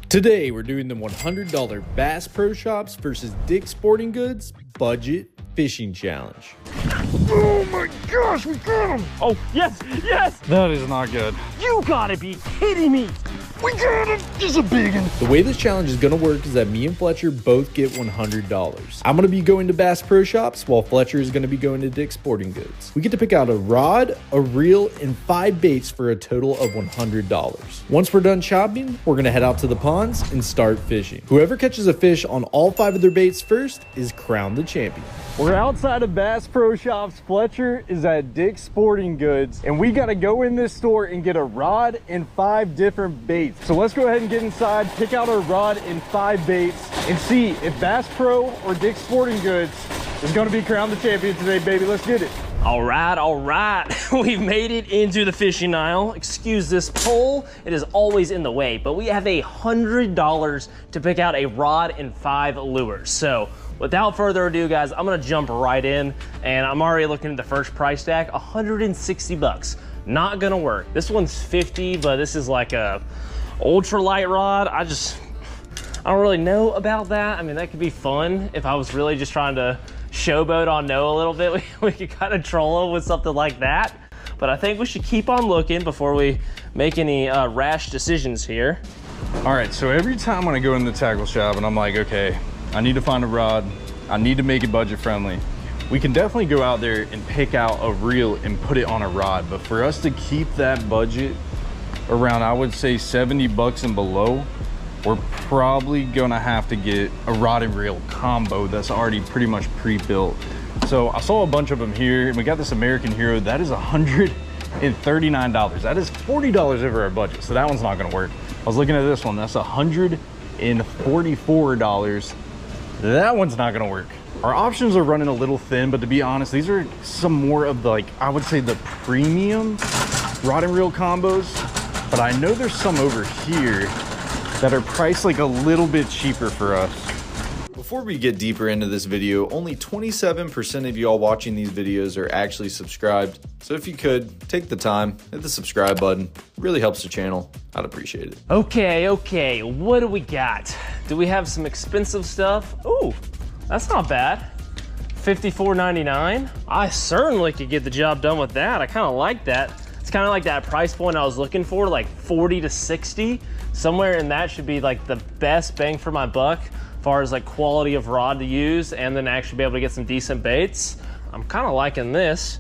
Today, we're doing the $100 Bass Pro Shops versus Dick's Sporting Goods Budget Fishing Challenge. Oh my gosh, we got him! Oh, yes, yes! That is not good. You gotta be kidding me! We got him! Just a big one. The way this challenge is going to work is that me and Fletcher both get $100. I'm going to be going to Bass Pro Shops while Fletcher is going to be going to Dick's Sporting Goods. We get to pick out a rod, a reel, and 5 baits for a total of $100. Once we're done shopping, we're going to head out to the ponds and start fishing. Whoever catches a fish on all 5 of their baits first is crowned the champion. We're outside of Bass Pro Shops. Fletcher is at Dick's Sporting Goods, and we got to go in this store and get a rod and 5 different baits. So let's go ahead and get inside, pick out our rod and 5 baits, and see if Bass Pro or Dick's Sporting Goods is going to be crowned the champion today, baby. Let's get it. All right. We've made it into the fishing aisle. Excuse this pole. It is always in the way, but we have $100 to pick out a rod and 5 lures. So without further ado, guys, I'm gonna jump right in, and I'm already looking at the first price tag, 160 bucks. Not gonna work. This one's 50, but this is like a ultralight rod. I don't really know about that. I mean, that could be fun if I was really just trying to showboat on Noah a little bit. We could kind of troll him with something like that. But I think we should keep on looking before we make any rash decisions here. All right, so every time when I go in the tackle shop and I'm like, okay, I need to find a rod, I need to make it budget friendly, we can definitely go out there and pick out a reel and put it on a rod. But for us to keep that budget around, I would say 70 bucks and below, we're probably gonna have to get a rod and reel combo that's already pretty much pre-built. So I saw a bunch of them here, and we got this American Hero that is $139. That is $40 over our budget, so that one's not gonna work. I was looking at this one, that's $144. That one's not gonna work. Our options are running a little thin, but to be honest, these are some more of the, like, I would say the premium rod and reel combos, but I know there's some over here that are priced like a little bit cheaper for us. Before we get deeper into this video, only 27% of y'all watching these videos are actually subscribed. So if you could, take the time, hit the subscribe button. It really helps the channel. I'd appreciate it. Okay, what do we got? Do we have some expensive stuff? Ooh, that's not bad. $54.99. I certainly could get the job done with that. I kind of like that. It's kind of like that price point I was looking for, like 40 to 60. Somewhere in that should be like the best bang for my buck as far as like quality of rod to use, and then actually be able to get some decent baits. I'm kind of liking this.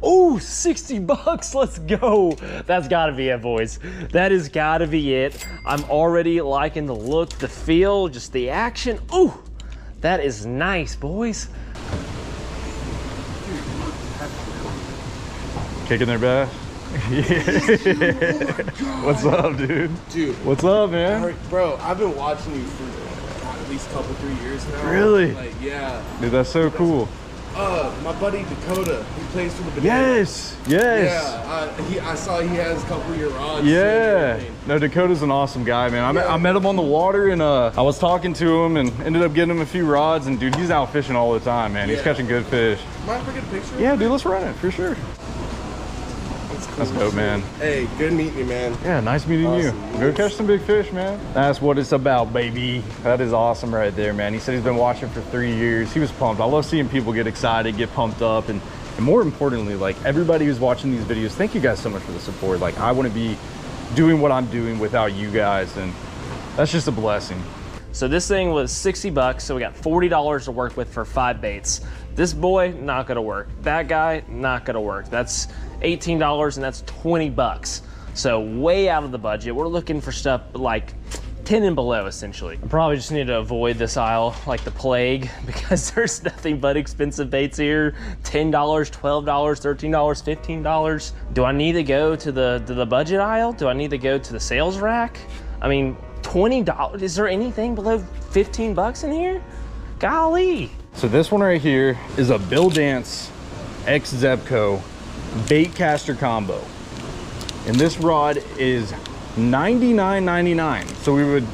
Oh, 60 bucks, let's go. That's gotta be it, boys. That has gotta be it. I'm already liking the look, the feel, just the action. Ooh, that is nice, boys. Kicking their bass. What's up, dude? Dude, what's up, man? Bro, I've been watching you for at least a couple, 3 years now. Really? Like, yeah. Dude, that's so cool. My buddy Dakota, he plays for the Bananas. Yes. Yeah, I saw he has a couple of your rods. Yeah. No, Dakota's an awesome guy, man. I met him on the water, and I was talking to him and ended up getting him a few rods, and dude, he's out fishing all the time, man. He's catching good fish. Mind if I get a picture? Yeah, dude, let's run it for sure. That's dope, man. Hey, good meeting you, man. Yeah, nice meeting you. Go catch some big fish, man. That's what it's about, baby. That is awesome right there, man. He said he's been watching for 3 years. He was pumped. I love seeing people get excited, get pumped up, and more importantly, like, everybody who's watching these videos, thank you guys so much for the support. Like, I wouldn't be doing what I'm doing without you guys, and that's just a blessing. So this thing was 60 bucks, so we got $40 to work with for 5 baits. This boy, not gonna work. That guy, not gonna work. That's $18, and that's 20 bucks. So way out of the budget. We're looking for stuff like 10 and below, essentially. I probably just need to avoid this aisle like the plague, because there's nothing but expensive baits here. $10, $12, $13, $15. Do I need to go to the budget aisle? Do I need to go to the sales rack? I mean, $20, is there anything below 15 bucks in here? Golly. So this one right here is a Bill Dance X Zebco bait caster combo, and this rod is $99.99. So we would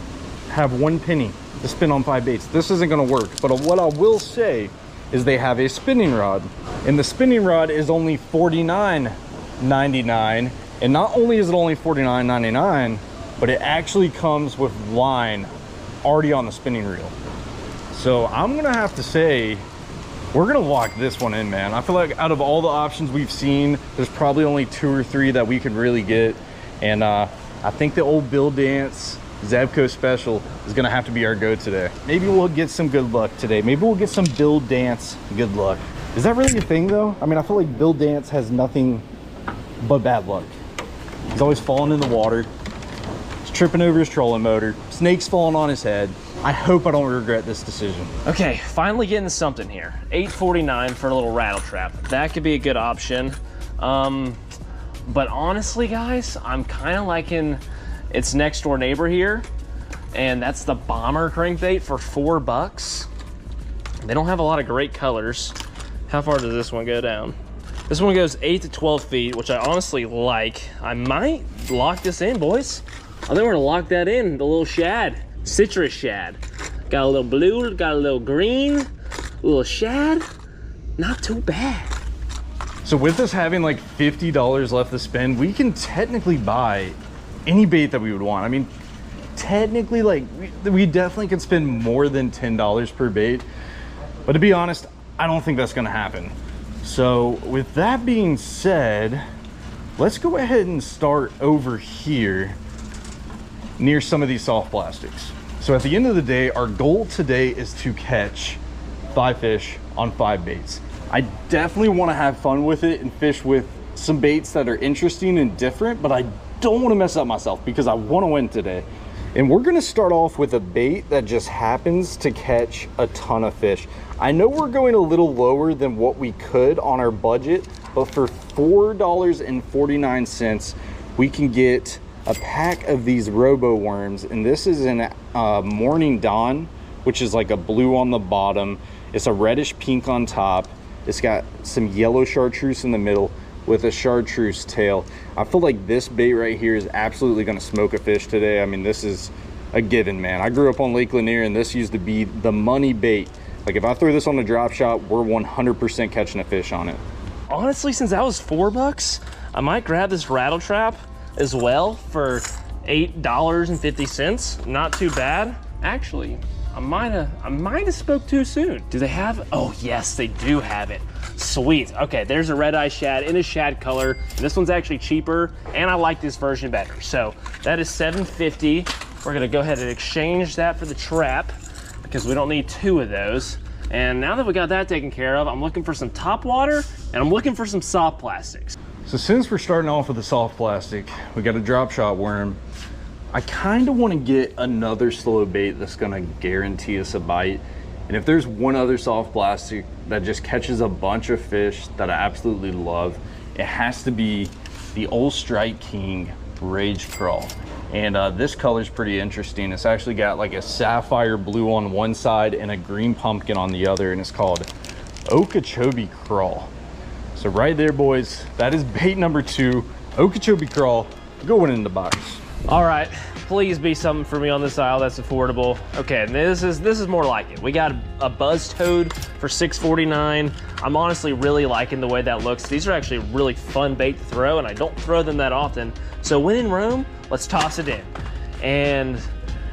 have 1 penny to spend on 5 baits. This isn't going to work, but what I will say is they have a spinning rod, and the spinning rod is only $49.99. And not only is it only $49.99, but it actually comes with line already on the spinning reel. So I'm gonna have to say, we're gonna lock this one in, man. I feel like out of all the options we've seen, there's probably only 2 or 3 that we could really get. And I think the old Bill Dance Zabco special is gonna have to be our go today. Maybe we'll get some good luck today. Maybe we'll get some Bill Dance good luck. Is that really a thing though? I mean, I feel like Bill Dance has nothing but bad luck. He's always falling in the water. He's tripping over his trolling motor. Snakes falling on his head. I hope I don't regret this decision. Okay, finally getting something here. $8.49 for a little rattle trap. That could be a good option. But honestly, guys, I'm kind of liking its next door neighbor here, and that's the Bomber crankbait for $4. They don't have a lot of great colors. How far does this one go down? This one goes 8 to 12 feet, which I honestly like. I might lock this in, boys. I think we're gonna lock that in, the little shad. Citrus shad. Got a little blue, got a little green, a little shad. Not too bad. So with us having like $50 left to spend, we can technically buy any bait that we would want. I mean, technically, like, we definitely could spend more than $10 per bait. But to be honest, I don't think that's gonna happen. So with that being said, let's go ahead and start over here near some of these soft plastics. So at the end of the day, our goal today is to catch 5 fish on 5 baits. I definitely want to have fun with it and fish with some baits that are interesting and different, but I don't want to mess up myself because I want to win today. And we're going to start off with a bait that just happens to catch a ton of fish. I know we're going a little lower than what we could on our budget, but for $4.49, we can get a pack of these robo worms, and this is in Morning Dawn, which is like a blue on the bottom. It's a reddish pink on top. It's got some yellow chartreuse in the middle with a chartreuse tail. I feel like this bait right here is absolutely going to smoke a fish today. I mean, this is a given, man. I grew up on Lake Lanier, and this used to be the money bait. Like, if I throw this on a drop shot, we're 100% catching a fish on it. Honestly, since that was $4, I might grab this rattle trap as well for $8.50. Not too bad. Actually, I might have spoke too soon. Do they have? Oh yes, they do have it. Sweet. Okay, there's a red eye shad in a shad color. This one's actually cheaper, and I like this version better. So that is $7.50. We're gonna go ahead and exchange that for the trap because we don't need 2 of those. And now that we got that taken care of, I'm looking for some top water and I'm looking for some soft plastics. So since we're starting off with a soft plastic, we got a drop shot worm. I kind of want to get another slow bait that's going to guarantee us a bite. And if there's one other soft plastic that just catches a bunch of fish that I absolutely love, it has to be the Old Strike King Rage Crawl. And this color is pretty interesting. It's actually got like a sapphire blue on one side and a green pumpkin on the other, and it's called Okeechobee Crawl. So right there, boys, that is bait number 2, Okeechobee Crawl, going in the box. All right, please be something for me on this aisle that's affordable. Okay, this is more like it. We got a buzz toad for $6.49. I'm honestly really liking the way that looks. These are actually really fun bait to throw, and I don't throw them that often. So when in Rome, let's toss it in. And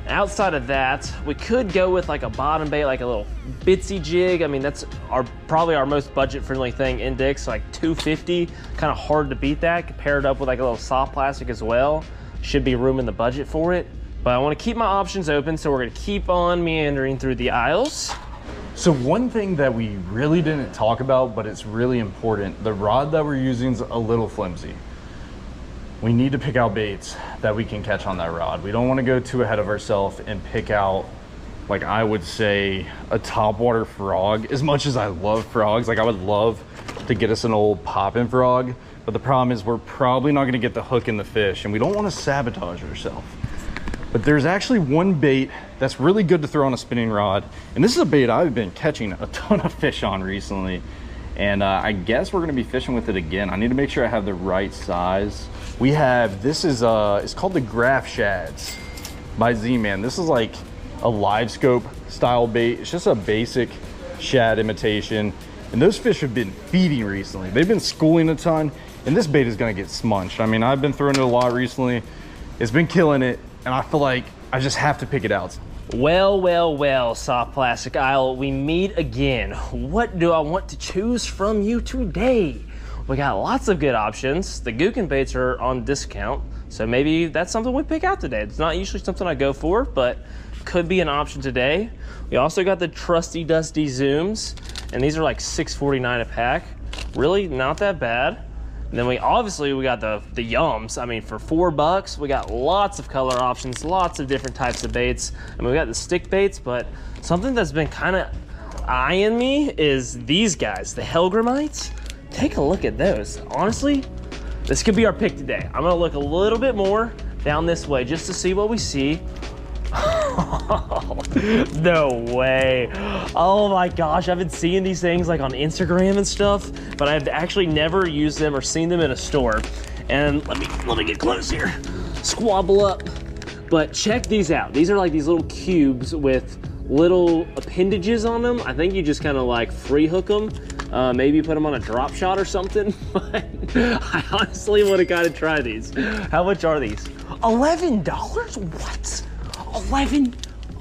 outside of that, we could go with like a bottom bait, like a little bitsy jig. I mean, that's probably our most budget-friendly thing in Dick's, like $2.50. Kind of hard to beat that. Paired up with like a little soft plastic as well. Should be room in the budget for it. But I want to keep my options open, so we're going to keep on meandering through the aisles. So one thing that we really didn't talk about, but it's really important, the rod that we're using is a little flimsy. We need to pick out baits that we can catch on that rod. We don't want to go too ahead of ourselves and pick out, like, I would say a topwater frog. As much as I love frogs, like I would love to get us an old poppin' frog, but the problem is we're probably not going to get the hook in the fish, and we don't want to sabotage ourselves. But there's actually one bait that's really good to throw on a spinning rod, and this is a bait I've been catching a ton of fish on recently, and I guess we're going to be fishing with it again. I need to make sure I have the right size. We have, this is it's called the Graph Shads by Z-Man. This is like a live scope style bait. It's just a basic shad imitation, and those fish have been feeding recently. They've been schooling a ton, and this bait is going to get smunched. I mean, I've been throwing it a lot recently. It's been killing it. and I feel like I just have to pick it out. Well, well, well, soft plastic aisle, we meet again. What do I want to choose from you today? We got lots of good options. The Gookin baits are on discount, so maybe that's something we pick out today. It's not usually something I go for, but could be an option today. We also got the trusty dusty zooms, and these are like $6.49 a pack. Really not that bad. And then we got the yums. I mean, for $4, we got lots of color options, lots of different types of baits. I mean, we got the stick baits, but something that's been kind of eyeing me is these guys, the Hellgramites. Take a look at those. Honestly, this could be our pick today. I'm gonna look a little bit more down this way just to see what we see. No way. Oh my gosh, I've been seeing these things like on Instagram and stuff, but I've actually never used them or seen them in a store. And let me get close here. Squabble up. But check these out. These are like these little cubes with little appendages on them. I think you just kind of like free hook them. Maybe put them on a drop shot or something. But I honestly want to kind of try these. How much are these? $11? What?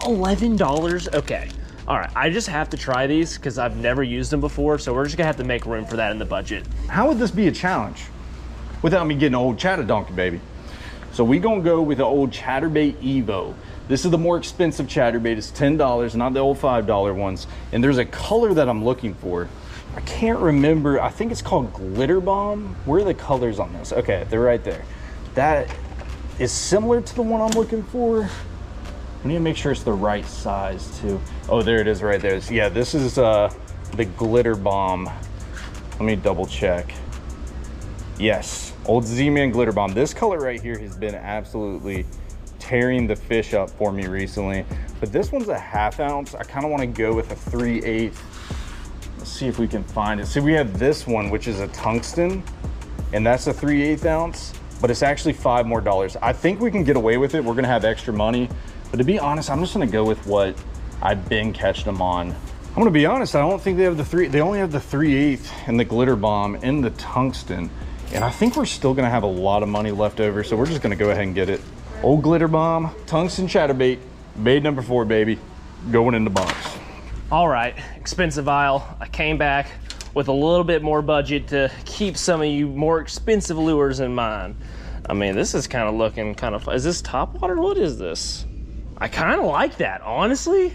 $11? Okay. All right, I just have to try these because I've never used them before, so we're just gonna have to make room for that in the budget. How would this be a challenge without me getting an old chatter donkey, baby? So we gonna go with the old chatterbait Evo. This is the more expensive chatterbait. It's $10, not the old $5 ones. And there's a color that I'm looking for. I can't remember. I think it's called Glitter Bomb. Where are the colors on this? Okay, they're right there. That is similar to the one I'm looking for. I need to make sure it's the right size too. Oh, there it is right there. Yeah, this is the Glitter Bomb. Let me double check. Yes, old Z-Man Glitter Bomb. This color right here has been absolutely tearing the fish up for me recently. But this one's a 1/2 ounce. I kind of want to go with a 3/8. Let's see if we can find it. See, we have this one, which is a tungsten, and that's a 3/8 ounce, but it's actually $5 more. I think we can get away with it. We're gonna have extra money. But to be honest, I'm just gonna go with what I've been catching them on. I'm gonna be honest, I don't think they have they only have the 3/8 and the Glitter Bomb and the tungsten. And I think we're still gonna have a lot of money left over, so we're just gonna go ahead and get it. Old Glitter Bomb, tungsten chatterbait, bait number 4, baby, going in the box. All right, expensive aisle. I came back with a little bit more budget to keep some of you more expensive lures in mind. I mean, this is kind of looking kind of, is this topwater? What is this? I kind of like that, honestly.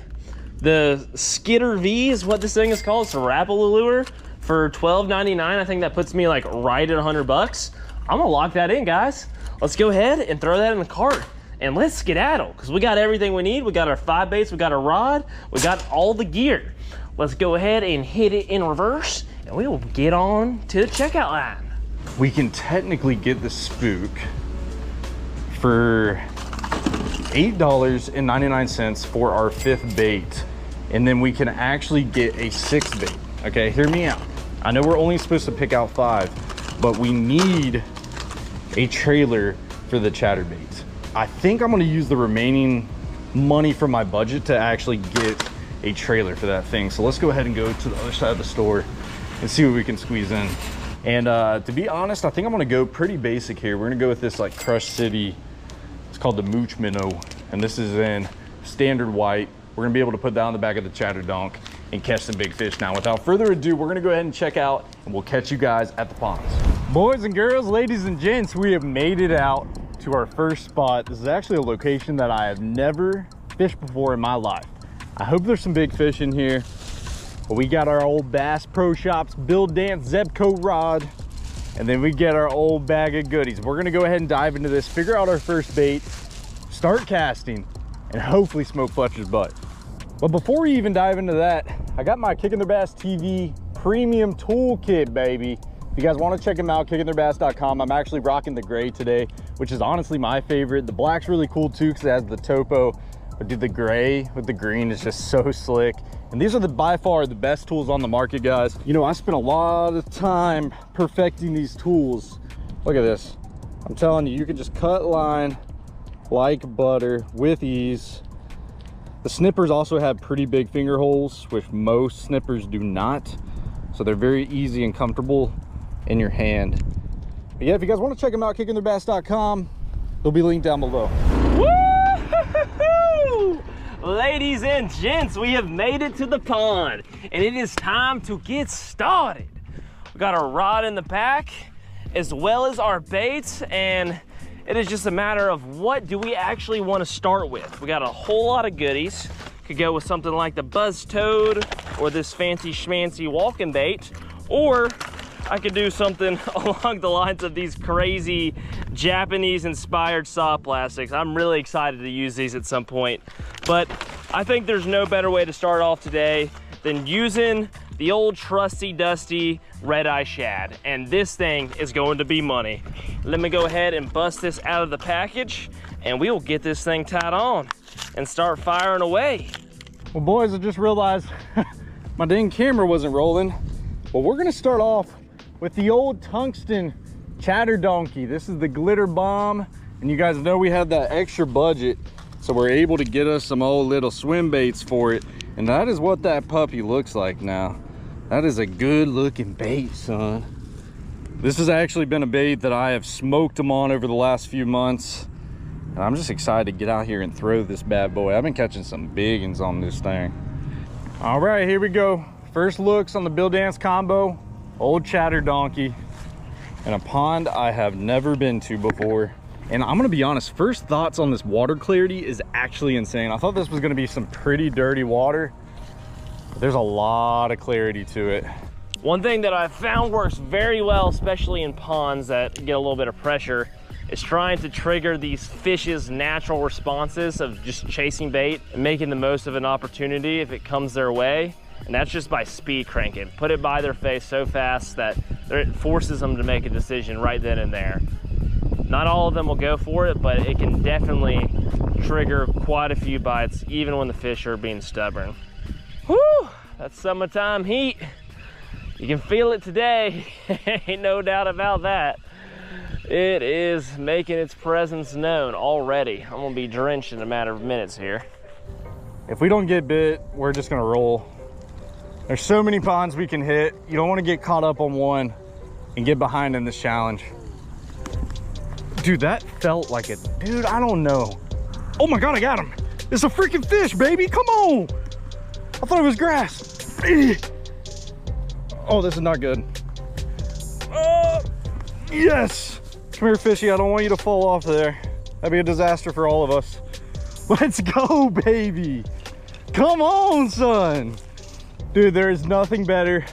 The Skitter V is what this thing is called. It's a Rapala lure for $12.99. I think that puts me like right at $100. I'm gonna lock that in, guys. Let's go ahead and throw that in the cart and let's skedaddle because we got everything we need. We got our 5 baits, we got a rod, we got all the gear. Let's go ahead and hit it in reverse and we will get on to the checkout line. We can technically get the spook for $8.99 for our 5th bait, and then we can actually get a 6th bait. Okay, hear me out. I know we're only supposed to pick out 5, but we need a trailer for the chatterbait. I think I'm gonna use the remaining money from my budget to actually get a trailer for that thing. So let's go ahead and go to the other side of the store and see what we can squeeze in. And to be honest, I think I'm gonna go pretty basic here. We're gonna go with this like Crush City. It's called the Mooch Minnow, and this is in standard white. We're gonna be able to put that on the back of the chatter donk and catch some big fish. Now, without further ado, we're gonna go ahead and check out, and we'll catch you guys at the ponds. Boys and girls, ladies and gents, we have made it out to our first spot. This is actually a location that I have never fished before in my life. I hope there's some big fish in here, but we got our old Bass Pro Shops Build Dance Zebco rod, and then we get our old bag of goodies. We're gonna go ahead and dive into this, figure out our first bait, start casting, and hopefully smoke Fletcher's butt. But before we even dive into that, I got my Kicking Their Bass TV premium toolkit, baby. If you guys want to check them out, kickingtheirbass.com. I'm actually rocking the gray today, which is honestly my favorite. The black's really cool too because it has the topo, but dude, the gray with the green is just so slick. And these are by far the best tools on the market, guys. You know, I spent a lot of time perfecting these tools. Look at this. I'm telling you, you can just cut line like butter with ease. The snippers also have pretty big finger holes, which most snippers do not. So they're very easy and comfortable in your hand. But yeah, if you guys want to check them out, kickingtheirbass.com. They'll be linked down below. Woo! Ladies and gents, we have made it to the pond and it is time to get started. We got our rod in the back as well as our baits, and it is just a matter of what do we actually want to start with. We got a whole lot of goodies. Could go with something like the buzz toad or this fancy schmancy walking bait, or I could do something along the lines of these crazy Japanese inspired soft plastics. I'm really excited to use these at some point, but I think there's no better way to start off today than using the old trusty dusty red eye shad, and this thing is going to be money. Let me go ahead and bust this out of the package and we will get this thing tied on and start firing away. Well, boys, I just realized my dang camera wasn't rolling. Well, we're gonna start off with the old tungsten chatter donkey. This is the glitter bomb, and you guys know we have that extra budget, so we're able to get us some old little swim baits for it, and that is what that puppy looks like now. That is a good looking bait, son. This has actually been a bait that I have smoked them on over the last few months, and I'm just excited to get out here and throw this bad boy. I've been catching some big ones on this thing. All right, here we go. First looks on the Bill Dance combo, old chatter donkey, in a pond I have never been to before. And I'm gonna be honest, first thoughts on this water clarity is actually insane. I thought this was gonna be some pretty dirty water, but there's a lot of clarity to it. One thing that I've found works very well, especially in ponds that get a little bit of pressure, is trying to trigger these fish's natural responses of just chasing bait and making the most of an opportunity if it comes their way. And that's just by speed cranking. Put it by their face so fast that it forces them to make a decision right then and there. Not all of them will go for it, but it can definitely trigger quite a few bites, even when the fish are being stubborn. Whew, that's summertime heat. You can feel it today, ain't no doubt about that. It is making its presence known already. I'm gonna be drenched in a matter of minutes here. If we don't get bit, we're just gonna roll. There's so many ponds we can hit. You don't wanna get caught up on one and get behind in this challenge. Dude, that felt like it. Dude, I don't know. Oh my God, I got him. It's a freaking fish, baby, come on. I thought it was grass. Oh, this is not good. Yes. Come here, fishy, I don't want you to fall off there. That'd be a disaster for all of us. Let's go, baby. Come on, son. Dude, there is nothing better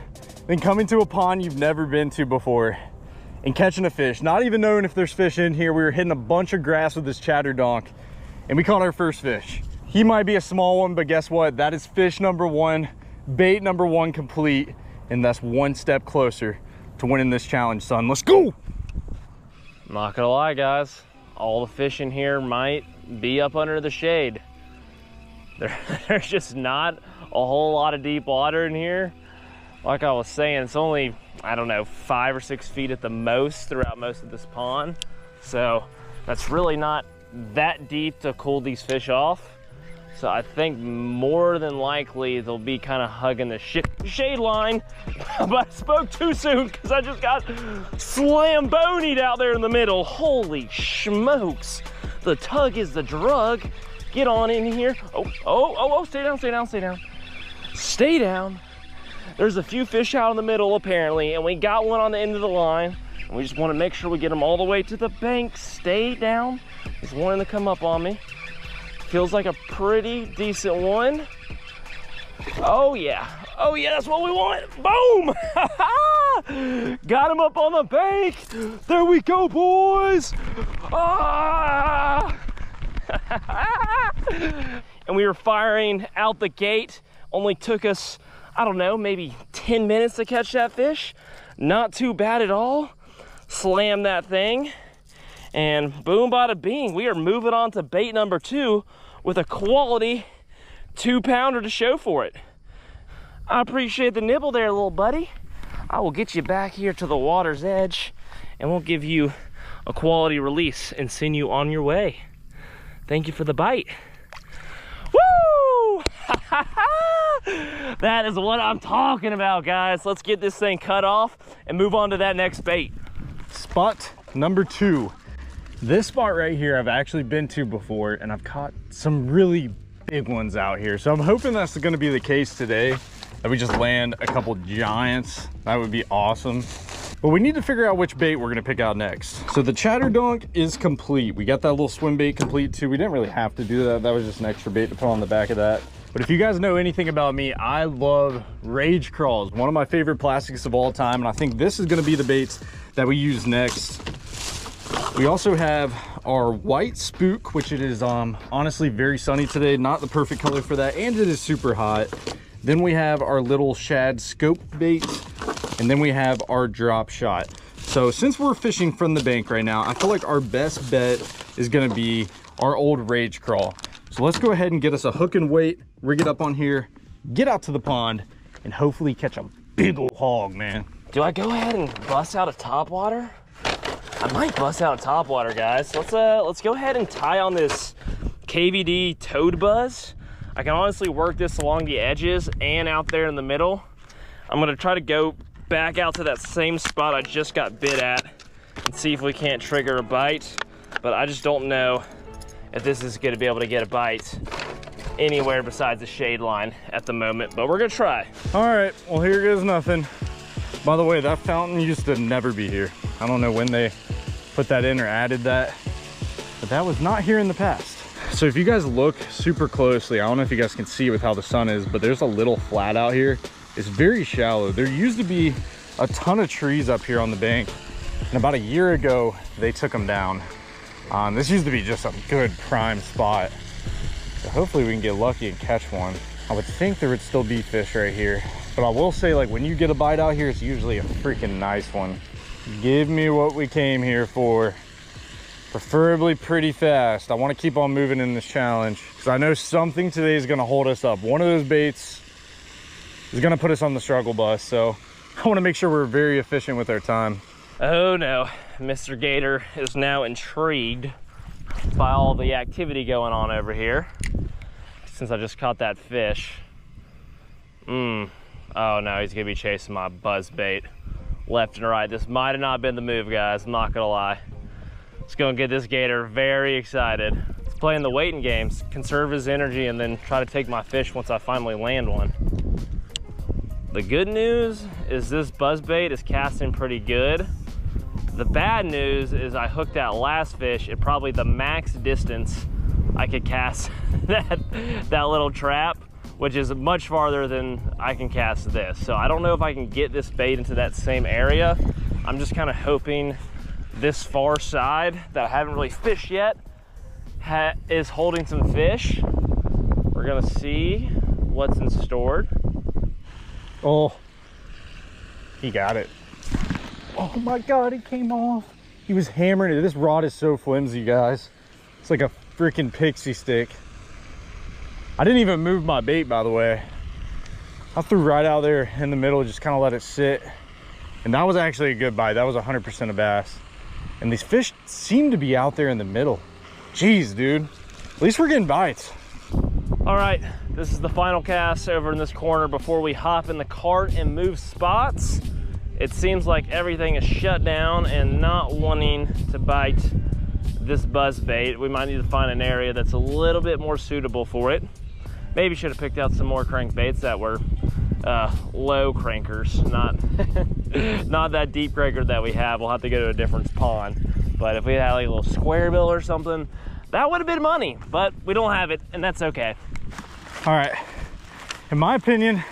than coming to a pond you've never been to before and catching a fish, not even knowing if there's fish in here. We were hitting a bunch of grass with this chatter donk and we caught our first fish. He might be a small one, but guess what? That is fish number one, bait number one complete, and that's one step closer to winning this challenge, son. Let's go. I'm not gonna lie, guys. All the fish in here might be up under the shade. There's just not a whole lot of deep water in here. Like I was saying, it's only, I don't know, 5 or 6 feet at the most throughout most of this pond. So that's really not that deep to cool these fish off. So I think more than likely they'll be kind of hugging the shade line. But I spoke too soon because I just got slambonied out there in the middle. Holy smokes. The tug is the drug. Get on in here. Oh, stay down, stay down, stay down. Stay down. There's a few fish out in the middle apparently, and we got one on the end of the line. And we just want to make sure we get them all the way to the bank. Stay down. He's wanting to come up on me. Feels like a pretty decent one. Oh yeah, that's what we want. Boom! Got him up on the bank. There we go, boys. Ah! And we were firing out the gate. Only took us, I don't know, maybe 10 minutes to catch that fish. Not too bad at all. Slam that thing, and boom, bada bing. We are moving on to bait number 2 with a quality 2-pounder to show for it. I appreciate the nibble there, little buddy. I will get you back here to the water's edge and we'll give you a quality release and send you on your way. Thank you for the bite. Woo! That is what I'm talking about, guys. Let's get this thing cut off and move on to that next bait. Spot number 2. This spot right here I've actually been to before, and I've caught some really big ones out here. So I'm hoping that's gonna be the case today, that we just land a couple giants. That would be awesome. But we need to figure out which bait we're gonna pick out next. So the chatter dunk is complete. We got that little swim bait complete too. We didn't really have to do that. That was just an extra bait to put on the back of that. But if you guys know anything about me, I love rage crawls, one of my favorite plastics of all time. And I think this is gonna be the baits that we use next. We also have our white spook, which it is honestly very sunny today, not the perfect color for that, and it is super hot. Then we have our little shad scope bait, and then we have our drop shot. So since we're fishing from the bank right now, I feel like our best bet is gonna be our old rage crawl. So let's go ahead and get us a hook and weight, rig it up on here, get out to the pond, and hopefully catch a big old hog, man. Do I go ahead and bust out a topwater? I might bust out a topwater, guys. Let's go ahead and tie on this KVD toad buzz. I can honestly work this along the edges and out there in the middle. I'm gonna try to go back out to that same spot I just got bit at and see if we can't trigger a bite. But I just don't know if this is gonna be able to get a bite anywhere besides the shade line at the moment, but we're gonna try. All right, well, here goes nothing. By the way, that fountain used to never be here. I don't know when they put that in or added that, but that was not here in the past. So if you guys look super closely, I don't know if you guys can see with how the sun is, but there's a little flat out here. It's very shallow. There used to be a ton of trees up here on the bank, and about a year ago, they took them down. This used to be just a good prime spot. So hopefully we can get lucky and catch one. I would think there would still be fish right here, but I will say, like, when you get a bite out here, it's usually a freaking nice one. Give me what we came here for, preferably pretty fast. I want to keep on moving in this challenge because I know something today is going to hold us up. One of those baits is going to put us on the struggle bus, so I want to make sure we're very efficient with our time. Oh no, Mr. Gator is now intrigued by all the activity going on over here since I just caught that fish. Oh no, he's gonna be chasing my buzz bait left and right. This might have not been the move, guys, I'm not gonna lie. It's gonna get this gator very excited. He's playing the waiting games, conserve his energy, and then try to take my fish once I finally land one. The good news is this buzz bait is casting pretty good. The bad news is I hooked that last fish at probably the max distance I could cast that little trap, which is much farther than I can cast this. So I don't know if I can get this bait into that same area. I'm just kind of hoping this far side that I haven't really fished yet is holding some fish. We're gonna see what's in store. Oh, he got it. Oh my God, it came off. He was hammering it. This rod is so flimsy, guys. It's like a freaking pixie stick. I didn't even move my bait, by the way. I threw right out there in the middle, just kind of let it sit. And that was actually a good bite. That was 100% a bass. And these fish seem to be out there in the middle. Jeez, dude. At least we're getting bites. All right, this is the final cast over in this corner before we hop in the cart and move spots. It seems like everything is shut down and not wanting to bite this buzz bait. We might need to find an area that's a little bit more suitable for it. Maybe should have picked out some more crankbaits that were low crankers, not that deep cranker that we have. We'll have to go to a different pond. But if we had like a little square bill or something, that would have been money, but we don't have it, and that's okay. All right, in my opinion,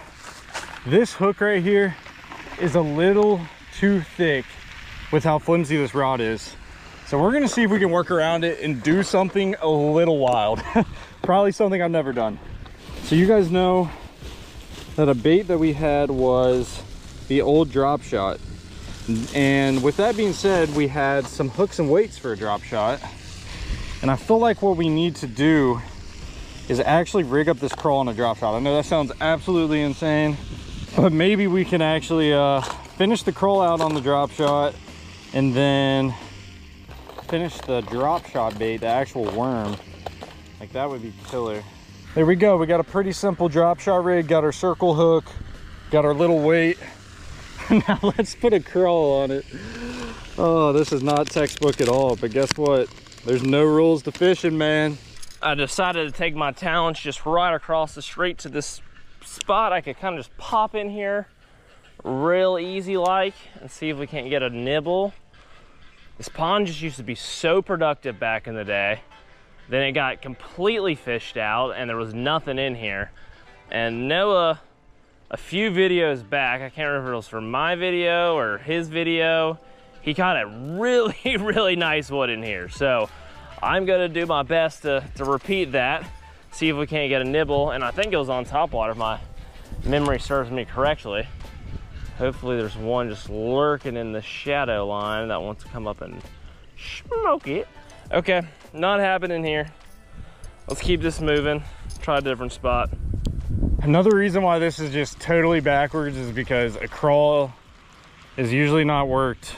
this hook right here is a little too thick with how flimsy this rod is. So we're gonna see if we can work around it and do something a little wild. Probably something I've never done. So you guys know that a bait that we had was the old drop shot. And with that being said, we had some hooks and weights for a drop shot. And I feel like what we need to do is actually rig up this crawl on a drop shot. I know that sounds absolutely insane, but maybe we can actually finish the crawl out on the drop shot and then finish the drop shot bait, the actual worm. Like, that would be killer. There we go. We got a pretty simple drop shot rig, got our circle hook, got our little weight. Now let's put a crawl on it. Oh, this is not textbook at all, but guess what? There's no rules to fishing, man. I decided to take my talents just right across the street to this spot. I could kind of just pop in here real easy like and see if we can't get a nibble. This pond just used to be so productive back in the day. Then it got completely fished out and there was nothing in here. And Noah, a few videos back, I can't remember if it was from my video or his video, he caught a really, really nice one in here. So I'm gonna do my best to repeat that, see if we can't get a nibble. And I think it was on topwater if my memory serves me correctly. Hopefully there's one just lurking in the shadow line that wants to come up and smoke it. Okay, not happening here. Let's keep this moving, try a different spot. Another reason why this is just totally backwards is because a crawl is usually not worked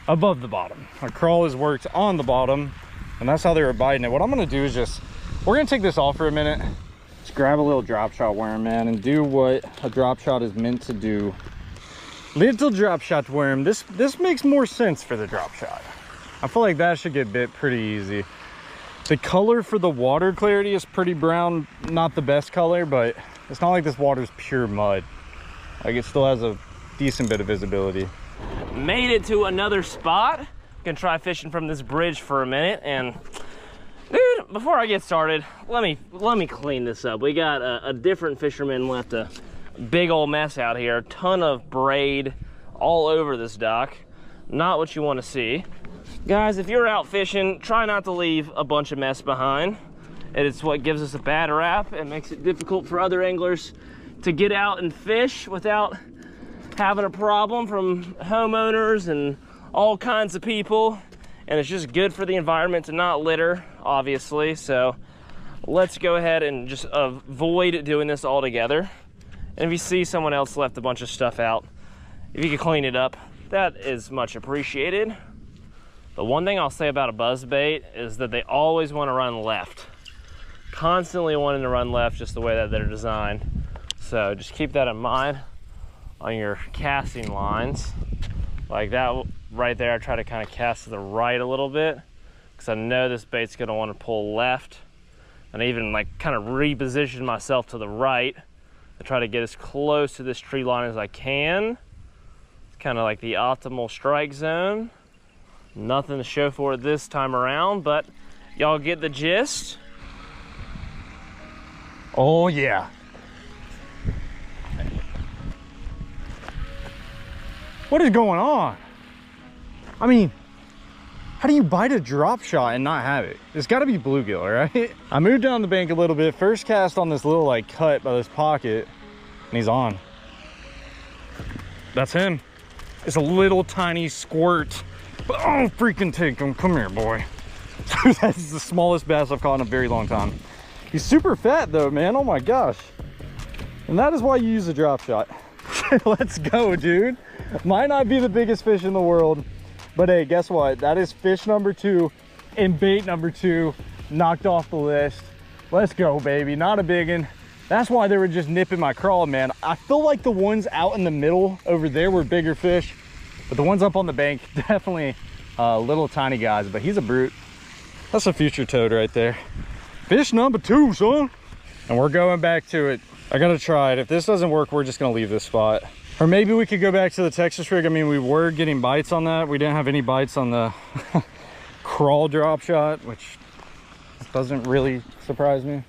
above the bottom. A crawl is worked on the bottom, and that's how they were biting it. What I'm gonna do is we're gonna take this off for a minute. Just grab a little drop shot worm, man, and do what a drop shot is meant to do. Little drop shot worm. This makes more sense for the drop shot. I feel like that should get bit pretty easy. The color for the water clarity is pretty brown, not the best color, but it's not like this water's pure mud. Like it still has a decent bit of visibility. Made it to another spot. Gonna try fishing from this bridge for a minute. And dude, before I get started, let me clean this up. We got a different fisherman left a big old mess out here. A ton of braid all over this dock. Not what you want to see. Guys, if you're out fishing, try not to leave a bunch of mess behind. It's what gives us a bad rap. It makes it difficult for other anglers to get out and fish without having a problem from homeowners and all kinds of people. And it's just good for the environment to not litter, obviously. So let's go ahead and just avoid doing this altogether. And if you see someone else left a bunch of stuff out, if you could clean it up, that is much appreciated. The one thing I'll say about a buzzbait is that they always want to run left. Constantly wanting to run left, just the way that they're designed. So just keep that in mind on your casting lines. Like that right there, I try to kind of cast to the right a little bit because I know this bait's gonna want to pull left. And I even like kind of reposition myself to the right to try to get as close to this tree line as I can. It's kind of like the optimal strike zone. Nothing to show for it this time around, but y'all get the gist. Oh yeah. What is going on? I mean, how do you bite a drop shot and not have it? It's got to be bluegill, right? I moved down the bank a little bit. First cast on this little like cut by this pocket, and he's on. That's him. It's a little tiny squirt. But oh, freaking take him. Come here, boy. That's the smallest bass I've caught in a very long time. He's super fat though, man. Oh my gosh. And that is why you use a drop shot. Let's go, dude. Might not be the biggest fish in the world, but hey, guess what? That is fish number 2 and bait number 2 knocked off the list. Let's go, baby. Not a big one. That's why they were just nipping my crawl, man. I feel like the ones out in the middle over there were bigger fish, but the ones up on the bank, definitely little tiny guys, but he's a brute. That's a future toad right there. Fish number 2, son. And we're going back to it. I gotta try it. If this doesn't work, we're just gonna leave this spot. Or maybe we could go back to the Texas rig. I mean, we were getting bites on that. We didn't have any bites on the crawl drop shot, which doesn't really surprise me.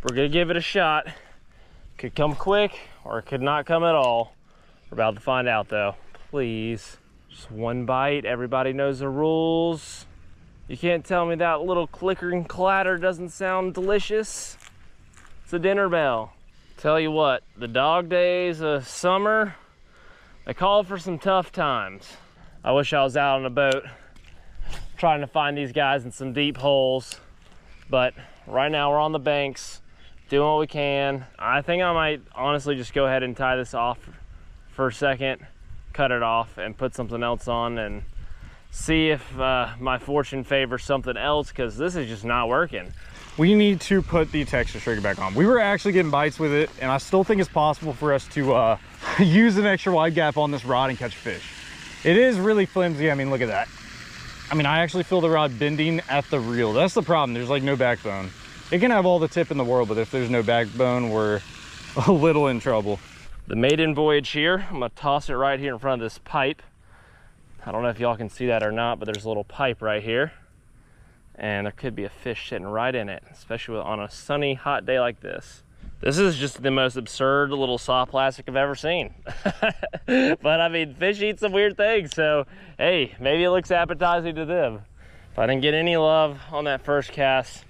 We're gonna give it a shot. Could come quick or it could not come at all. We're about to find out though. Please, just one bite. Everybody knows the rules. You can't tell me that little clicker and clatter doesn't sound delicious. It's a dinner bell. Tell you what, the dog days of summer, they call for some tough times. I wish I was out on a boat trying to find these guys in some deep holes, but right now we're on the banks doing what we can. I think I might honestly just go ahead and tie this off for a second, cut it off and put something else on and see if my fortune favors something else, because this is just not working. We need to put the Texas rig back on. We were actually getting bites with it, and I still think it's possible for us to use an extra wide gap on this rod and catch fish. It is really flimsy. I mean, look at that. I mean, I actually feel the rod bending at the reel. That's the problem. There's like no backbone. It can have all the tip in the world, but if there's no backbone, we're a little in trouble. The maiden voyage here, I'm gonna toss it right here in front of this pipe. I don't know if y'all can see that or not, but there's a little pipe right here. And there could be a fish sitting right in it, especially on a sunny, hot day like this. This is just the most absurd little soft plastic I've ever seen. But I mean, fish eat some weird things, so hey, maybe it looks appetizing to them. If I didn't get any love on that first cast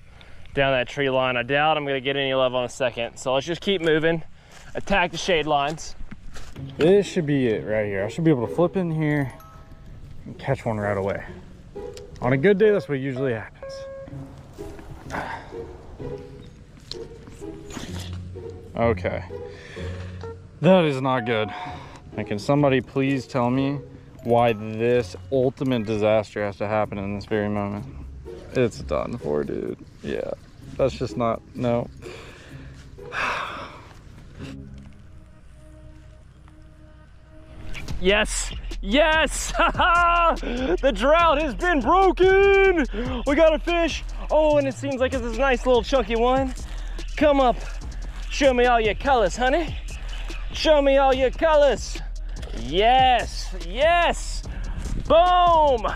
down that tree line, I doubt I'm gonna get any love on a second. So let's just keep moving, attack the shade lines. This should be it right here. I should be able to flip in here and catch one right away. On a good day, that's what usually happens. Okay, that is not good. And can somebody please tell me why this ultimate disaster has to happen in this very moment? It's done for, dude. Yeah, that's just not, no. Yes, yes, the drought has been broken. We got a fish. Oh, and it seems like it's this nice little chunky one. Come up, show me all your colors, honey. Show me all your colors. Yes, yes, boom.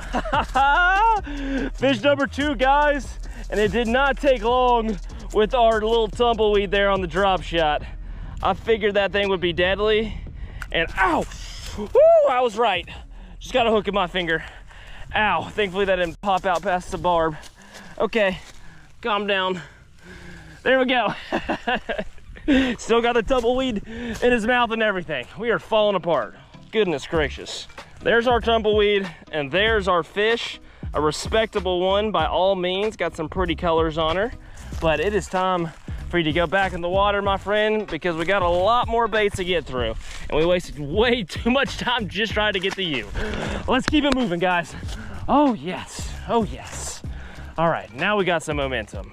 Fish number 2, guys. And it did not take long with our little tumbleweed there on the drop shot. I figured that thing would be deadly. And ow, woo, I was right. Just got a hook in my finger. Ow, thankfully that didn't pop out past the barb. Okay, calm down. There we go. Still got the tumbleweed in his mouth and everything. We are falling apart. Goodness gracious. There's our tumbleweed and there's our fish. A respectable one by all means. Got some pretty colors on her. But it is time for you to go back in the water, my friend, because we got a lot more baits to get through. And we wasted way too much time just trying to get to you. Let's keep it moving, guys. Oh yes, oh yes. All right, now we got some momentum.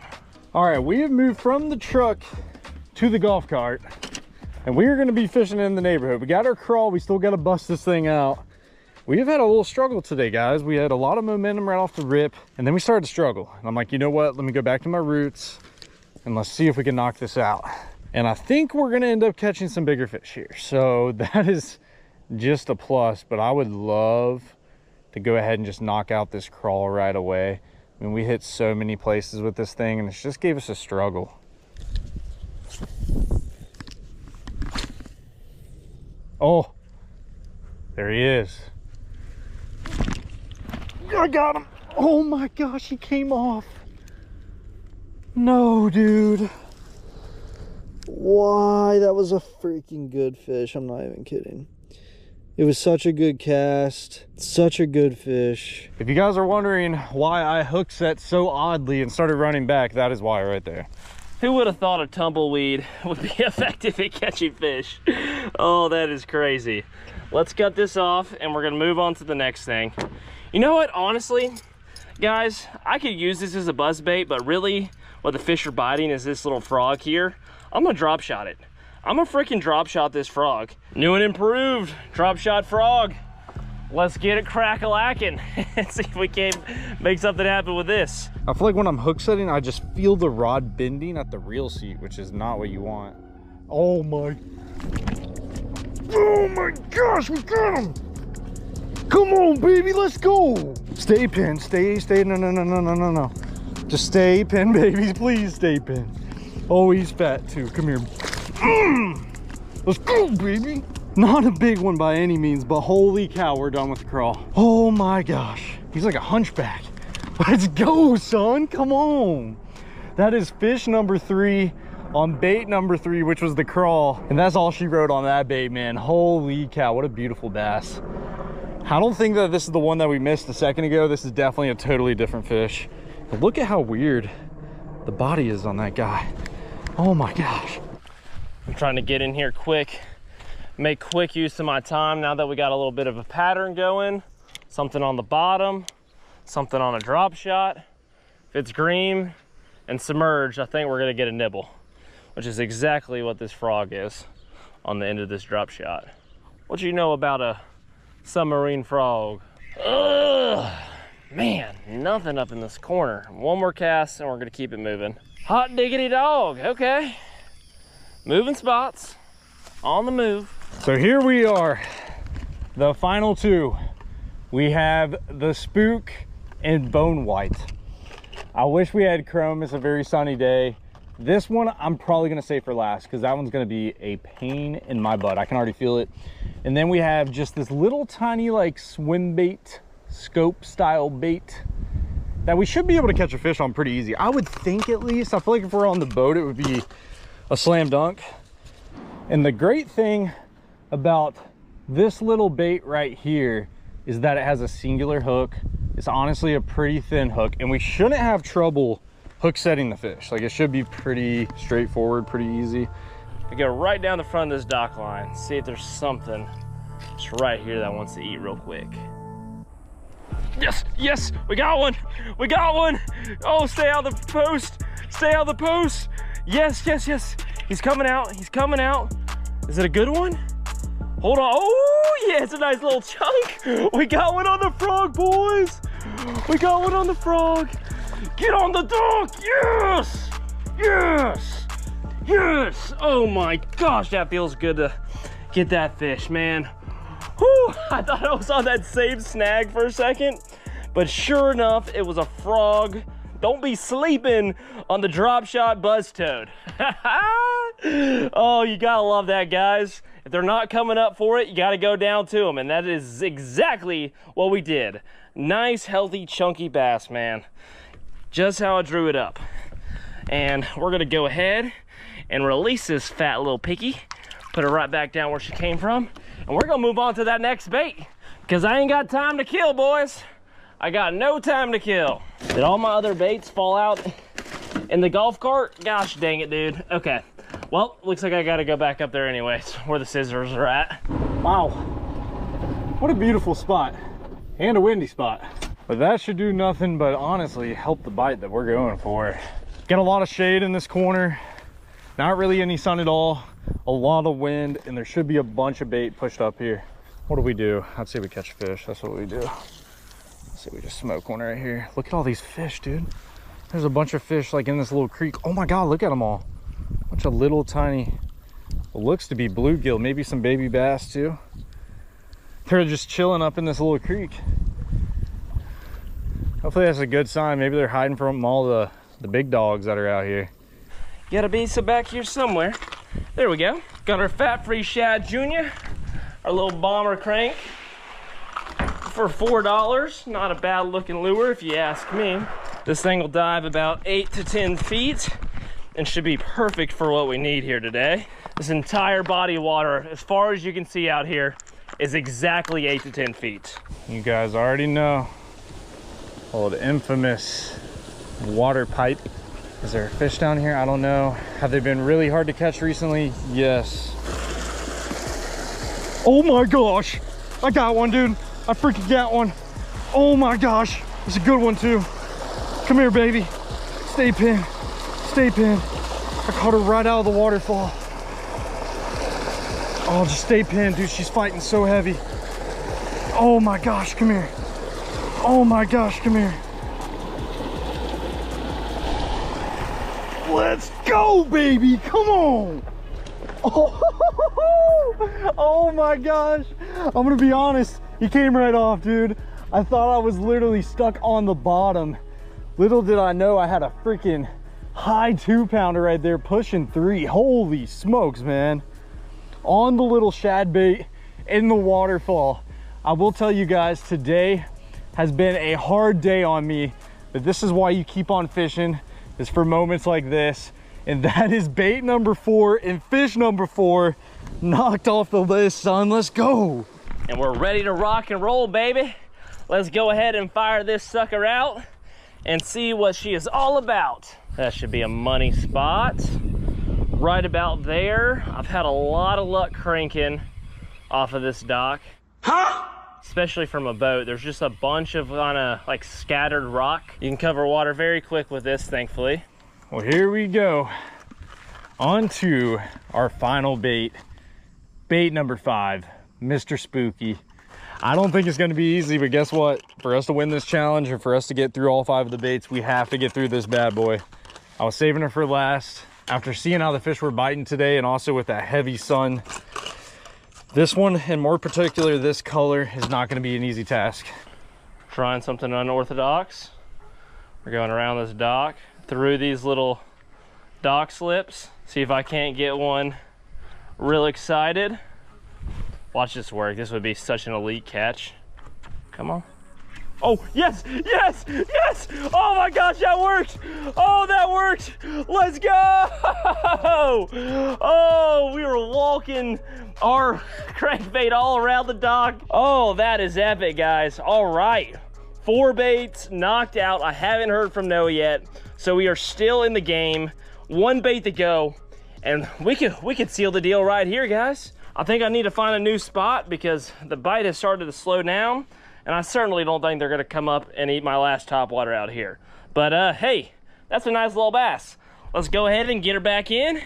All right, we have moved from the truck to the golf cart, and we are gonna be fishing in the neighborhood. We got our crawl, we still gotta bust this thing out. We have had a little struggle today, guys. We had a lot of momentum right off the rip, and then we started to struggle. And I'm like, you know what? Let me go back to my roots, and let's see if we can knock this out. And I think we're gonna end up catching some bigger fish here. So that is just a plus, but I would love to go ahead and just knock out this crawl right away. I mean, we hit so many places with this thing, and it just gave us a struggle. Oh, there he is. I got him. Oh my gosh, he came off. No, dude. Why? That was a freaking good fish. I'm not even kidding. It was such a good cast, such a good fish. If you guys are wondering why I hook set so oddly and started running back, that is why right there. Who would have thought a tumbleweed would be effective at catching fish? Oh, that is crazy. Let's cut this off and we're gonna move on to the next thing. You know what, honestly, guys, I could use this as a buzz bait, but really what the fish are biting is this little frog here. I'm gonna drop shot it. I'm gonna freaking drop shot this frog. New and improved drop shot frog. Let's get it crack-a-lacking and see if we can make something happen with this. I feel like when I'm hook setting, I just feel the rod bending at the reel seat, which is not what you want. Oh my gosh, we got him. Come on, baby, let's go. Stay pin, stay, no. Just stay pin, baby, please stay pin. Oh, he's fat too, come here. Let's go, baby. Not a big one by any means, but holy cow, we're done with the crawl. Oh my gosh, he's like a hunchback. Let's go, son, come on. That is fish number 3 on bait number 3, which was the crawl. And that's all she wrote on that bait, man. Holy cow, what a beautiful bass. I don't think that this is the one that we missed a second ago. This is definitely a totally different fish. But look at how weird the body is on that guy. Oh my gosh. I'm trying to get in here quick, make quick use of my time now that we got a little bit of a pattern going. Something on the bottom, something on a drop shot. If it's green and submerged, I think we're gonna get a nibble, which is exactly what this frog is on the end of this drop shot. What do you know about a submarine frog? Ugh, man, nothing up in this corner. One more cast and we're gonna keep it moving. Hot diggity dog, okay. Moving spots, on the move. So here we are, the final two. We have the spook and bone white. I wish we had chrome. It's a very sunny day. This one I'm probably gonna save for last because that one's gonna be a pain in my butt. I can already feel it. And then we have just this little tiny like swim bait, scope style bait that we should be able to catch a fish on pretty easy. I would think, at least. I feel like if we're on the boat, it would be a slam dunk. And the great thing about this little bait right here is that it has a singular hook. It's honestly a pretty thin hook, and we shouldn't have trouble hook setting the fish. Like, it should be pretty straightforward, pretty easy. We go right down the front of this dock line, see if there's something just right here that wants to eat real quick. Yes, yes, we got one. We got one. Oh, stay out of the post. Stay out of the post. Yes, yes, yes. He's coming out. He's coming out. Is it a good one? Hold on. Oh, yeah, it's a nice little chunk. We got one on the frog, boys. We got one on the frog. Get on the dock. Yes, yes, yes. Oh my gosh, that feels good to get that fish, man. Whew, I thought I was on that same snag for a second, but sure enough, it was a frog. Don't be sleeping on the drop shot buzz toad. Oh, you gotta love that, guys. If they're not coming up for it, you gotta go down to them, and that is exactly what we did. Nice, healthy, chunky bass, man. Just how I drew it up. And we're gonna go ahead and release this fat little piggy, put her right back down where she came from, and we're gonna move on to that next bait, because I ain't got time to kill, boys. I got no time to kill. Did all my other baits fall out in the golf cart? Gosh dang it, dude. Okay. Well, looks like I gotta go back up there anyways, where the scissors are at. Wow, what a beautiful spot, and a windy spot. But that should do nothing but honestly help the bite that we're going for. Got a lot of shade in this corner, not really any sun at all, a lot of wind, and there should be a bunch of bait pushed up here. What do we do? I'd say we catch fish. That's what we do. Let's say we just smoke one right here. Look at all these fish, dude. There's a bunch of fish like in this little creek. Oh my God, look at them all. Bunch of little tiny, what looks to be bluegill, maybe some baby bass too. They're just chilling up in this little creek. Hopefully that's a good sign. Maybe they're hiding from all the big dogs that are out here. Gotta be some back here somewhere. There we go. Got our fat-free shad junior, our little bomber crank for $4. Not a bad looking lure if you ask me. This thing will dive about 8 to 10 feet and should be perfect for what we need here today. This entire body of water, as far as you can see out here, is exactly 8 to 10 feet. You guys already know, old infamous water pipe. Is there a fish down here? I don't know. Have they been really hard to catch recently? Yes. Oh my gosh, I got one, dude. I freaking got one. Oh my gosh, it's a good one too. Come here, baby. Stay pinned. Stay pinned. I caught her right out of the waterfall. Oh, just stay pinned, dude. She's fighting so heavy. Oh my gosh, come here. Oh my gosh, come here. Let's go, baby. Come on. Oh my gosh. I'm gonna be honest. He came right off, dude. I thought I was literally stuck on the bottom. Little did I know I had a freaking high 2-pounder right there pushing 3. Holy smokes, man. On the little shad bait in the waterfall. I will tell you guys, today has been a hard day on me, but this is why you keep on fishing, is for moments like this. And that is bait number 4 and fish number 4 knocked off the list, son. Let's go. And we're ready to rock and roll, baby. Let's go ahead and fire this sucker out and see what she is all about. That should be a money spot right about there. I've had a lot of luck cranking off of this dock, especially from a boat. There's just a bunch of kind of like scattered rock. You can cover water very quick with this, thankfully. Well, here we go. On to our final bait. Bait number 5, Mr. Spooky. I don't think it's gonna be easy, but guess what? For us to win this challenge, or for us to get through all 5 of the baits, we have to get through this bad boy. I was saving her for last. After seeing how the fish were biting today, and also with that heavy sun, this one, and more particular this color, is not going to be an easy task. Trying something unorthodox. We're going around this dock, through these little dock slips. See if I can't get one real excited. Watch this work. This would be such an elite catch. Come on. Oh, yes, yes, yes. Oh my gosh, that worked. Oh, that worked. Let's go. Oh, we were walking our crankbait all around the dock. Oh, that is epic, guys. All right, 4 baits knocked out. I haven't heard from Noah yet, so we are still in the game. 1 bait to go, and we could seal the deal right here, guys. I think I need to find a new spot because the bite has started to slow down. And I certainly don't think they're gonna come up and eat my last topwater out here. But hey, that's a nice little bass. Let's go ahead and get her back in,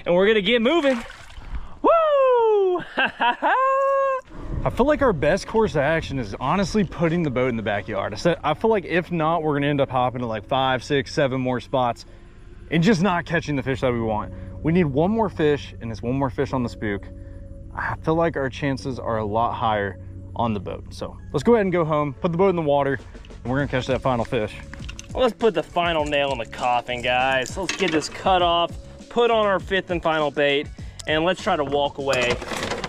and we're gonna get moving. Woo! I feel like our best course of action is honestly putting the boat in the backyard. I feel like if not, we're gonna end up hopping to like 5, 6, 7 more spots and just not catching the fish that we want. We need 1 more fish, and it's 1 more fish on the spook. I feel like our chances are a lot higher on the boat. So let's go ahead and go home, put the boat in the water, and we're gonna catch that final fish. Well, let's put the final nail in the coffin, guys. Let's get this cut off, put on our 5th and final bait, and let's try to walk away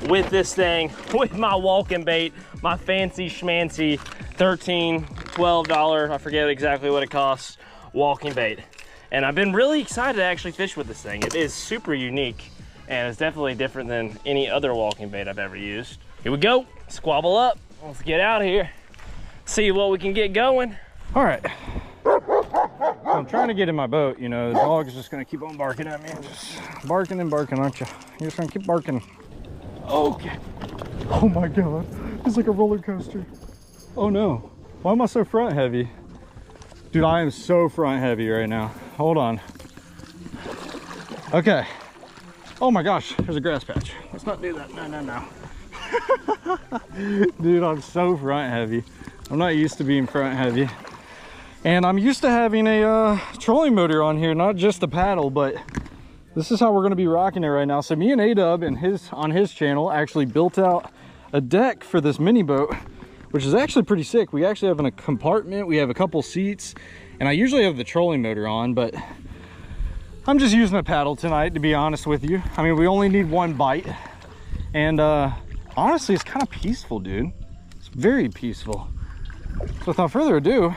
with this thing, with my walking bait, my fancy schmancy $13, $12, I forget exactly what it costs, walking bait. And I've been really excited to actually fish with this thing. It is super unique, and it's definitely different than any other walking bait I've ever used. Here we go, squabble up. Let's get out of here, see what we can get going. All right, I'm trying to get in my boat. You know, the dog is just gonna keep on barking at me. Just barking and barking, aren't you? You're just gonna keep barking. Okay. Oh my God, it's like a roller coaster. Oh no, why am I so front heavy? Dude, I am so front heavy right now. Hold on. Okay. Oh my gosh, there's a grass patch. Let's not do that, no, no, no. Dude, I'm so front heavy. I'm not used to being front heavy, and I'm used to having a trolling motor on here, not just the paddle, but this is how we're going to be rocking it right now. So me and A-Dub and on his channel actually built out a deck for this mini boat, which is actually pretty sick. We actually have a compartment, we have a couple seats, and I usually have the trolling motor on, but I'm just using a paddle tonight, to be honest with you. I mean, we only need 1 bite, and honestly, it's kind of peaceful, dude. It's very peaceful. So without further ado,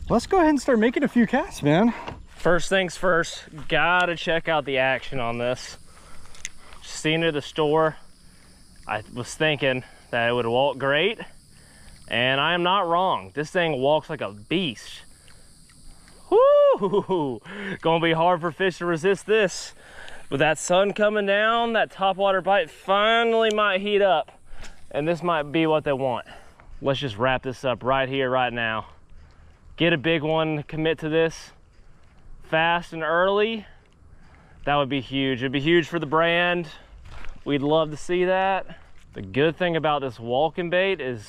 let's go ahead and start making a few casts, man. First things first, gotta check out the action on this. Seen it at the store. I was thinking that it would walk great, and I am not wrong. This thing walks like a beast. Woo! Gonna be hard for fish to resist this. With that sun coming down, that topwater bite finally might heat up, and this might be what they want. Let's just wrap this up right here, right now. Get a big one, commit to this fast and early. That would be huge. It'd be huge for the brand. We'd love to see that. The good thing about this walking bait is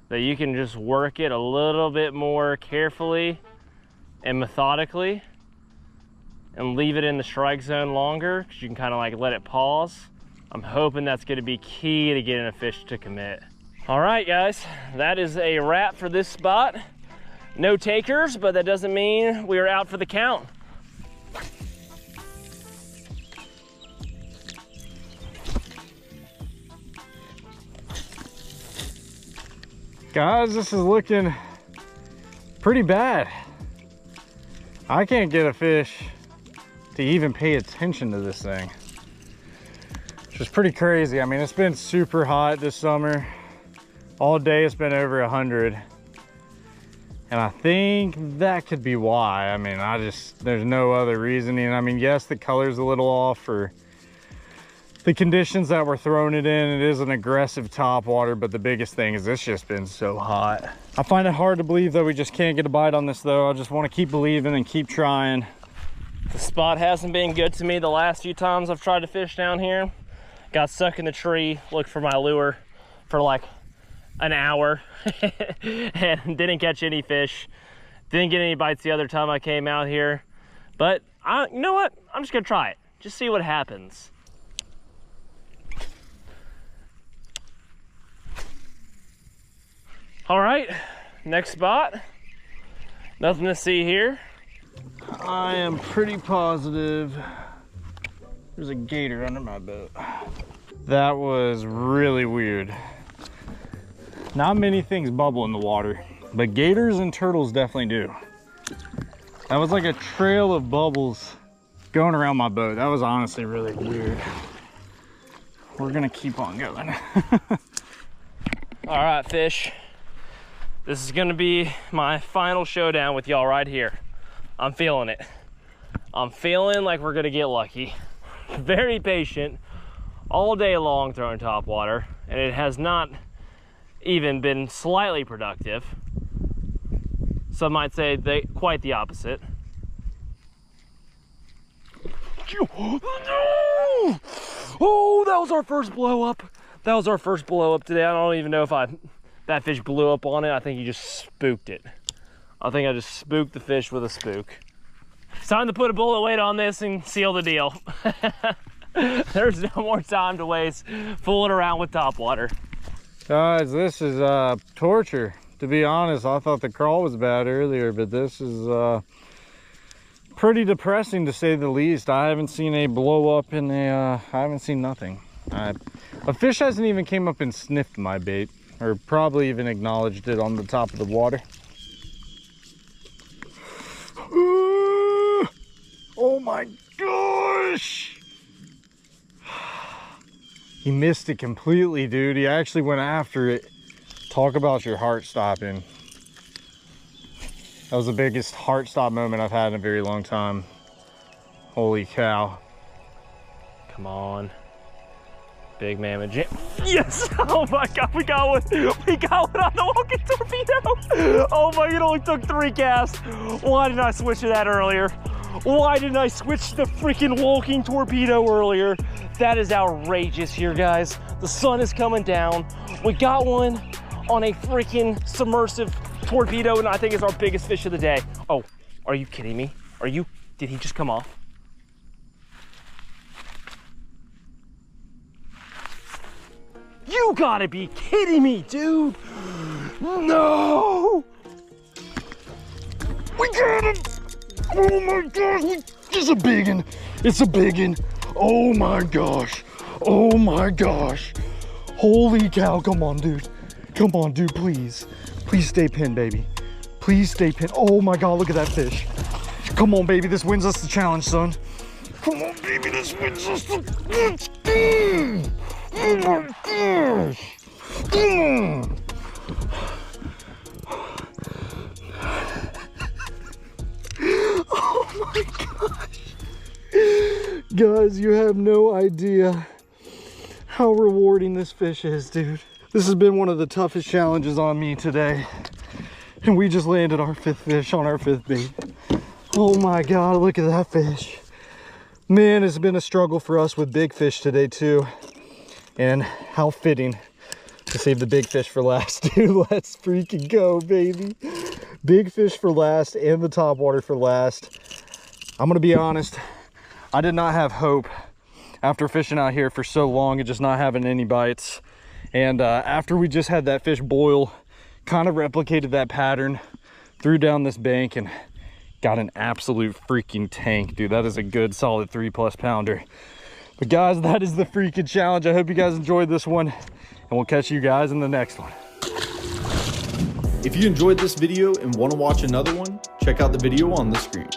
that you can just work it a little bit more carefully and methodically, and leave it in the strike zone longer, because you can kind of like let it pause. I'm hoping that's going to be key to getting a fish to commit. All right, guys, that is a wrap for this spot. No takers, but that doesn't mean we are out for the count. Guys, this is looking pretty bad. I can't get a fish to even pay attention to this thing, which is pretty crazy. I mean, it's been super hot this summer. All day it's been over 100. And I think that could be why. I mean, there's no other reasoning. I mean, yes, the color's a little off for the conditions that we're throwing it in. It is an aggressive top water, but the biggest thing is it's just been so hot. I find it hard to believe that we just can't get a bite on this though. I just want to keep believing and keep trying. The spot hasn't been good to me the last few times I've tried to fish down here. Got stuck in the tree, looked for my lure for like an hour and didn't catch any fish. Didn't get any bites the other time I came out here. But you know what? I'm just gonna try it. Just see what happens. All right, next spot. Nothing to see here. I am pretty positive there's a gator under my boat. That was really weird. Not many things bubble in the water, but gators and turtles definitely do. That was like a trail of bubbles going around my boat. That was honestly really weird. We're gonna keep on going. All right, fish. This is gonna be my final showdown with y'all right here. I'm feeling it. I'm feeling like we're gonna get lucky. Very patient all day long throwing topwater, and it has not even been slightly productive. Some might say quite the opposite. Oh, that was our first blow up. That was our first blow up today. I don't even know if that fish blew up on it. I think you just spooked it. I think I just spooked the fish with a spook. It's time to put a bullet weight on this and seal the deal. There's no more time to waste fooling around with topwater. Guys, this is torture. To be honest, I thought the crawl was bad earlier, but this is pretty depressing to say the least. I haven't seen a blow up in I haven't seen nothing. A fish hasn't even came up and sniffed my bait, or probably even acknowledged it on the top of the water. Oh my gosh! He missed it completely, dude. He actually went after it. Talk about your heart stopping. That was the biggest heart stop moment I've had in a very long time. Holy cow. Come on. Big mammoth jam. Yes! Oh my God, we got one. We got one on the walking torpedo. Oh my, it only took 3 casts. Why didn't I switch to that earlier? Why didn't I switch to the freaking walking torpedo earlier? That is outrageous here, guys. The sun is coming down. We got one on a freaking submersive torpedo, and I think it's our biggest fish of the day. Oh, are you kidding me? Did he just come off? You gotta be kidding me, dude. No! We got him! Oh my gosh, it's a big one. It's a big one. Oh my gosh. Oh my gosh. Holy cow, come on, dude. Come on, dude, please. Please stay pinned, baby. Please stay pinned. Oh my God, look at that fish. Come on, baby, this wins us the challenge, son. Come on, baby, this wins us the... Oh my gosh. Oh my gosh. Guys, you have no idea how rewarding this fish is, dude. This has been one of the toughest challenges on me today. And we just landed our 5th fish on our 5th bait. Oh my God, look at that fish. Man, it's been a struggle for us with big fish today too. And how fitting to save the big fish for last, dude. Let's freaking go, baby. Big fish for last and the topwater for last. I'm gonna be honest, I did not have hope after fishing out here for so long and just not having any bites. And after we just had that fish boil, kind of replicated that pattern, threw down this bank and got an absolute freaking tank, dude. That is a good solid 3+ pounder. But guys, that is the freaking challenge. I hope you guys enjoyed this one, and we'll catch you guys in the next one. If you enjoyed this video and want to watch another one, check out the video on the screen.